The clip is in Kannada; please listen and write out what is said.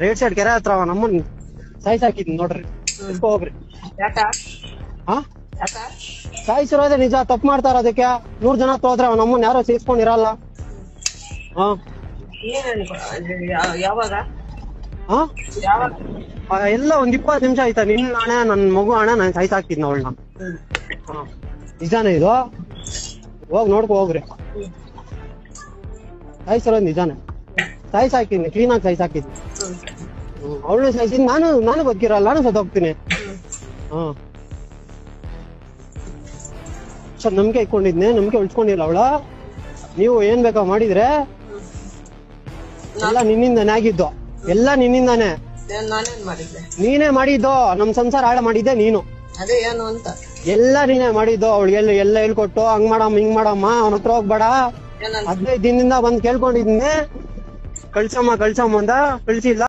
ರೇಟ್ ಸೈಡ್ ಕೆರೆ ಹತ್ರ ನಮ್ಮನ್ ಸಾಯ್ಸಾಕಿದ್ ನೋಡ್ರಿ ಹೋಗ್ರಿ. ಯಾಕ ಹಾ ಯಾಕ ಸಾಯಿಸಿರೋದೇ ನಿಜ, ತಪ್ಪು ಮಾಡ್ತಾರ. ಅದಕ್ಕೆ 100 ಜನ ತೋದ್ರೆ ನಮ್ಮನ್ ಯಾರೋ ಸೇರ್ಸ್ಕೊಂಡಿರಲ್ಲ. ಹಾ ಏನ್ ಅನ್ಕೊ ಯಾವಾಗ ಹಾ ಯಾವಾಗ ಎಲ್ಲ ಒಂದ್ 20 ನಿಮಿಷ ಆಯ್ತಾ. ನಿನ್ನ ಹಣ ನನ್ ಮಗು ಹಣ ನಾನು ಸಾಯ್ಸಾಕಿದ್ನ ಅವಳನ್ನ. ಹಾ ನಿಜಾನೇ ಇದು, ಹೋಗ್ ನೋಡ್ಕೊ ಹೋಗ್ರಿ. ಸಾಯಿಸಿರೋದು ನಿಜಾನೇ, ಸಾಯ್ಸಾಕಿದ್ನಿ, ಕ್ಲೀನ್ ಆಗಿ ಸಾಯ್ಸಾಕಿದ್ನಿ. ಅವಳನ್ನ ಸಾಯಿಸಿದ್ ನಾನು ಬದುಕಿರಲ್ಲ, ನಾನು ಸತ್ತೋಗ್ತೀನಿ. ಹಾ ಸರ್ ನಂಬಿಕೆ ಇಟ್ಕೊಂಡಿದ್ನೆ, ನಂಬಿಕೆ ಉಳ್ಸ್ಕೊಂಡಿಲ್ಲ ಅವಳ. ನೀವು ಏನ್ ಬೇಕಾ ಮಾಡಿದ್ರೆ ಎಲ್ಲ ನಿನ್ನಿಂದಾನೇ ಆಗಿದ್ದು, ಎಲ್ಲ ನಿನ್ನಿಂದಾನೇ. ನಾನೇನ್ ಮಾಡಿದ್ದೆ? ನೀನೇ ಮಾಡಿದ್ದು, ನಮ್ ಸಂಸಾರ ಹಾಳು ಮಾಡಿದ್ದೆ ನೀನು. ಅದೇ ಏನು ಅಂತ ಎಲ್ಲ ನೀನೇ ಮಾಡಿದ್ದು. ಅವಳಿಗೆ ಎಲ್ಲ ಹೇಳ್ಕೊಟ್ಟು ಹಂಗ್ ಮಾಡಮ್ಮ ಹಿಂಗ್ ಮಾಡಮ್ಮ, ಅವನ ಹತ್ರ ಹೋಗ್ಬೇಡ. ಏನಂತ 15 ದಿನದಿಂದ ಬಂದ್ ಕೇಳ್ಕೊಂಡಿದ್ನೆ, ಕಳ್ಸಮ್ಮ ಅಂದ, ಕಳ್ಸಿಲ್ಲ.